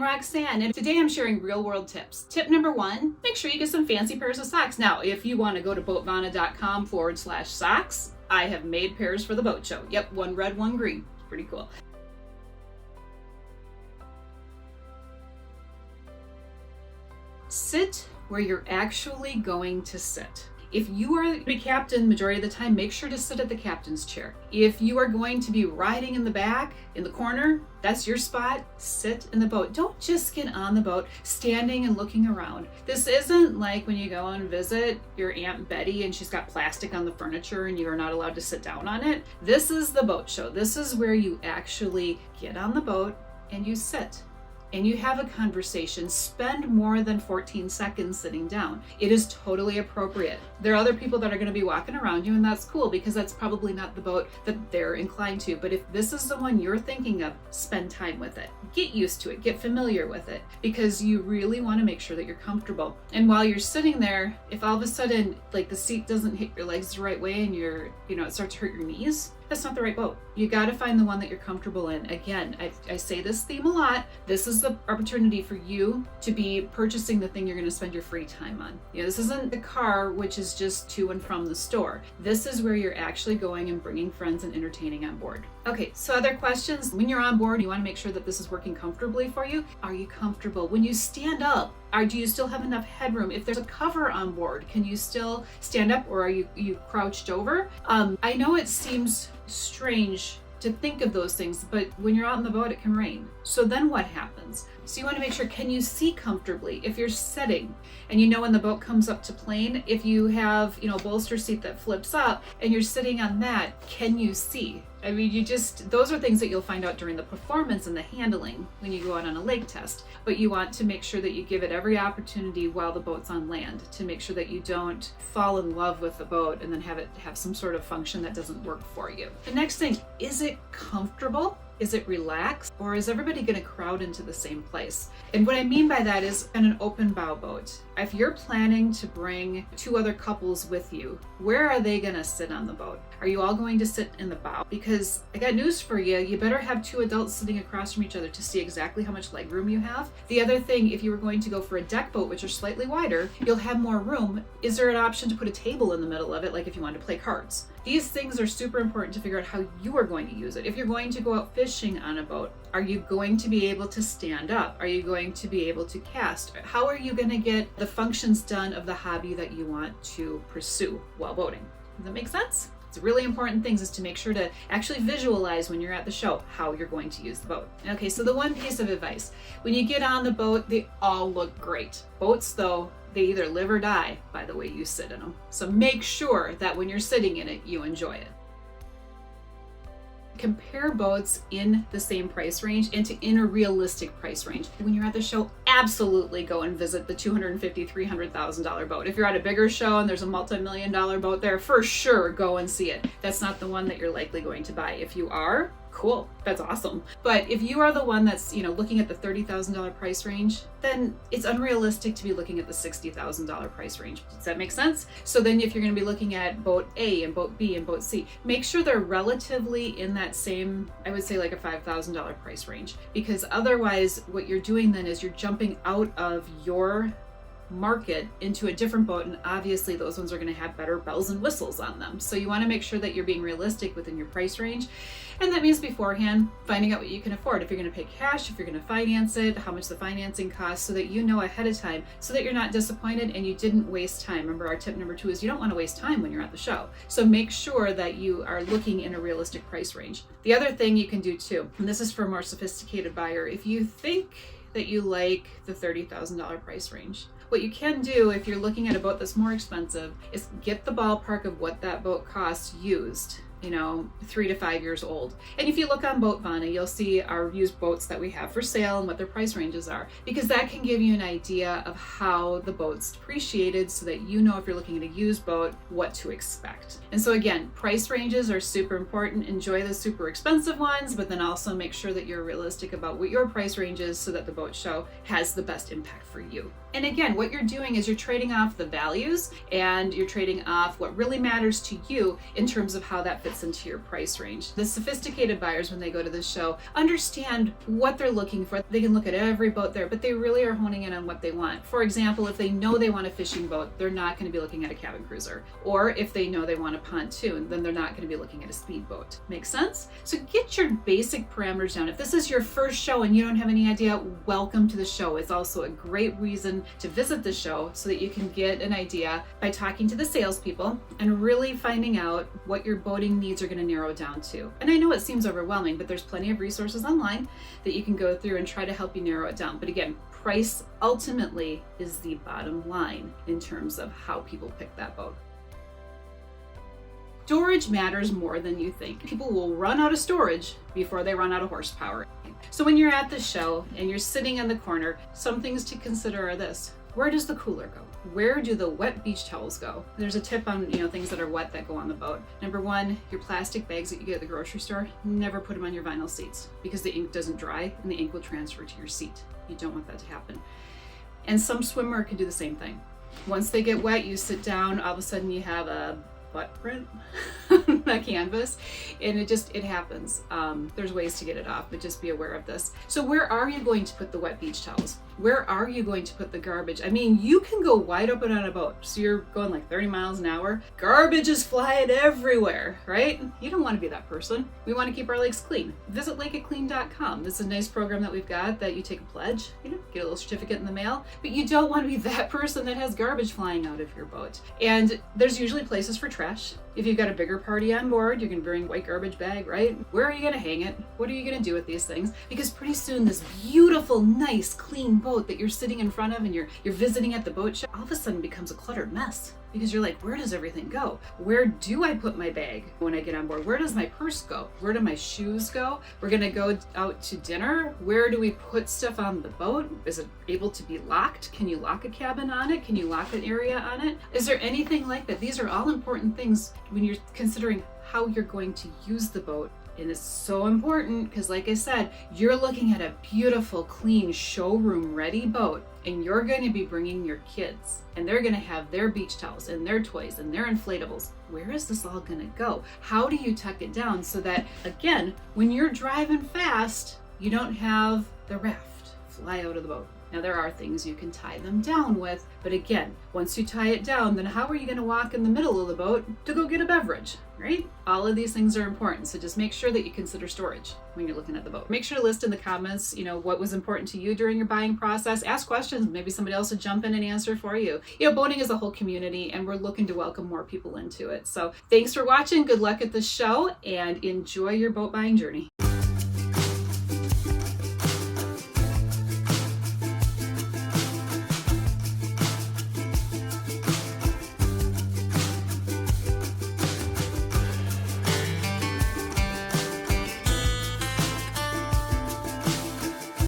I'm Roxanne, and today I'm sharing real world tips. Tip number 1, make sure you get some fancy pairs of socks. Now, if you want to go to boatvana.com/socks, I have made pairs for the boat show. Yep, one red, one green. Pretty cool. Sit where you're actually going to sit. If you are the captain majority of the time, make sure to sit at the captain's chair. If you are going to be riding in the back, in the corner, that's your spot, sit in the boat. Don't just get on the boat standing and looking around. This isn't like when you go and visit your Aunt Betty and she's got plastic on the furniture and you are not allowed to sit down on it. This is the boat show. This is where you actually get on the boat and you sit. And you have a conversation. Spend more than 14 seconds sitting down. It is totally appropriate. There are other people that are going to be walking around you, and that's cool because that's probably not the boat that they're inclined to. But if this is the one you're thinking of, spend time with it. Get used to it. Get familiar with it because you really want to make sure that you're comfortable. And while you're sitting there, if all of a sudden like the seat doesn't hit your legs the right way and it starts to hurt your knees, that's not the right boat. You got to find the one that you're comfortable in. Again, I say this theme a lot. This is the opportunity for you to be purchasing the thing you're going to spend your free time on. This isn't the car, which is just to and from the store. This is where you're actually going and bringing friends and entertaining on board. Okay, so other questions? When you're on board, you want to make sure that this is working comfortably for you. Are you comfortable? When you stand up, do you still have enough headroom? If there's a cover on board, can you still stand up or are you crouched over? I know it seems strange to think of those things, but when you're out on the boat, it can rain. So then what happens? So you want to make sure, can you see comfortably? If you're sitting and when the boat comes up to plane, if you have, a bolster seat that flips up and you're sitting on that, can you see? I mean, those are things that you'll find out during the performance and the handling when you go out on a lake test. But you want to make sure that you give it every opportunity while the boat's on land to make sure that you don't fall in love with the boat and then have it have some sort of function that doesn't work for you. The next thing, is it comfortable? Is it relaxed? Or is everybody going to crowd into the same place? And what I mean by that is on an open bow boat. If you're planning to bring 2 other couples with you, where are they going to sit on the boat? Are you all going to sit in the bow? Because I got news for you. You better have 2 adults sitting across from each other to see exactly how much leg room you have. The other thing, if you were going to go for a deck boat, which are slightly wider, you'll have more room. Is there an option to put a table in the middle of it, like if you wanted to play cards? These things are super important to figure out how you are going to use it. If you're going to go out fishing on a boat, are you going to be able to stand up? Are you going to be able to cast? How are you going to get the functions done of the hobby that you want to pursue while boating? Does that make sense? It's really important things is to make sure to actually visualize when you're at the show how you're going to use the boat. Okay, so the one piece of advice, when you get on the boat, they all look great. Boats though, they either live or die by the way you sit in them. So make sure that when you're sitting in it, you enjoy it. Compare boats in the same price range and in a realistic price range. When you're at the show, absolutely go and visit the $250,000, $300,000 boat. If you're at a bigger show and there's a multi-million-dollar boat there, for sure, go and see it. That's not the one that you're likely going to buy. If you are, cool, that's awesome. But if you are the one that's, looking at the $30,000 price range, then it's unrealistic to be looking at the $60,000 price range. Does that make sense? So then if you're going to be looking at boat A and boat B and boat C, make sure they're relatively in that same, I would say like a $5,000 price range, because otherwise what you're doing then is you're jumping out of your market into a different boat, and obviously those ones are going to have better bells and whistles on them. So you want to make sure that you're being realistic within your price range, and that means beforehand finding out what you can afford. If you're going to pay cash, if you're going to finance it, how much the financing costs, so that you know ahead of time, so that you're not disappointed and you didn't waste time. Remember, our tip number 2 is you don't want to waste time when you're at the show. So make sure that you are looking in a realistic price range. The other thing you can do too, and this is for a more sophisticated buyer, if you think that you like the $30,000 price range, what you can do if you're looking at a boat that's more expensive is get the ballpark of what that boat costs used, 3 to 5 years old. And if you look on Boatvana, you'll see our used boats that we have for sale and what their price ranges are, because that can give you an idea of how the boat's depreciated so that if you're looking at a used boat, what to expect. And so again, price ranges are super important. Enjoy the super expensive ones, but then also make sure that you're realistic about what your price range is so that the boat show has the best impact for you. And again, what you're doing is you're trading off the values and you're trading off what really matters to you in terms of how that fits fits into your price range. The sophisticated buyers, when they go to the show, understand what they're looking for. They can look at every boat there, but they really are honing in on what they want. For example, if they know they want a fishing boat, they're not going to be looking at a cabin cruiser. Or if they know they want a pontoon, then they're not going to be looking at a speedboat. Make sense? So get your basic parameters down. If this is your first show and you don't have any idea, welcome to the show. It's also a great reason to visit the show so that you can get an idea by talking to the salespeople and really finding out what your boating needs are going to narrow down to. And I know it seems overwhelming, but there's plenty of resources online that you can go through and try to help you narrow it down. But again, price ultimately is the bottom line in terms of how people pick that boat. Storage matters more than you think. People will run out of storage before they run out of horsepower. So when you're at the show and you're sitting in the corner, some things to consider are this. Where does the cooler go? Where do the wet beach towels go? There's a tip on, things that are wet that go on the boat. Number one, your plastic bags that you get at the grocery store, never put them on your vinyl seats because the ink doesn't dry and the ink will transfer to your seat. You don't want that to happen. And some swimwear can do the same thing. Once they get wet, you sit down, all of a sudden you have a butt print on the canvas, and it happens. There's ways to get it off, but just be aware of this. So where are you going to put the wet beach towels? Where are you going to put the garbage? I mean, you can go wide open on a boat. So you're going like 30 miles an hour. Garbage is flying everywhere, right? You don't want to be that person. We want to keep our lakes clean. Visit lakeitclean.com. This is a nice program that we've got that you take a pledge, get a little certificate in the mail, but you don't want to be that person that has garbage flying out of your boat. And there's usually places for trash. If you've got a bigger party on board, you can bring a white garbage bag, right? Where are you going to hang it? What are you going to do with these things? Because pretty soon this beautiful, nice, clean boat that you're sitting in front of and you're visiting at the boat show, all of a sudden becomes a cluttered mess. Because you're like, where does everything go? Where do I put my bag when I get on board? Where does my purse go? Where do my shoes go? We're gonna go out to dinner. Where do we put stuff on the boat? Is it able to be locked? Can you lock a cabin on it? Can you lock an area on it? Is there anything like that? These are all important things when you're considering how you're going to use the boat. And it's so important because, like I said, you're looking at a beautiful, clean, showroom ready boat, and you're going to be bringing your kids, and they're going to have their beach towels and their toys and their inflatables. Where is this all going to go? How do you tuck it down so that, again, when you're driving fast, you don't have the raft fly out of the boat? Now, there are things you can tie them down with, but again, once you tie it down, then how are you going to walk in the middle of the boat to go get a beverage, right? All of these things are important, so just make sure that you consider storage when you're looking at the boat. Make sure to list in the comments, what was important to you during your buying process. Ask questions, maybe somebody else will jump in and answer for you. Boating is a whole community, and we're looking to welcome more people into it. So thanks for watching, good luck at the show, and enjoy your boat buying journey.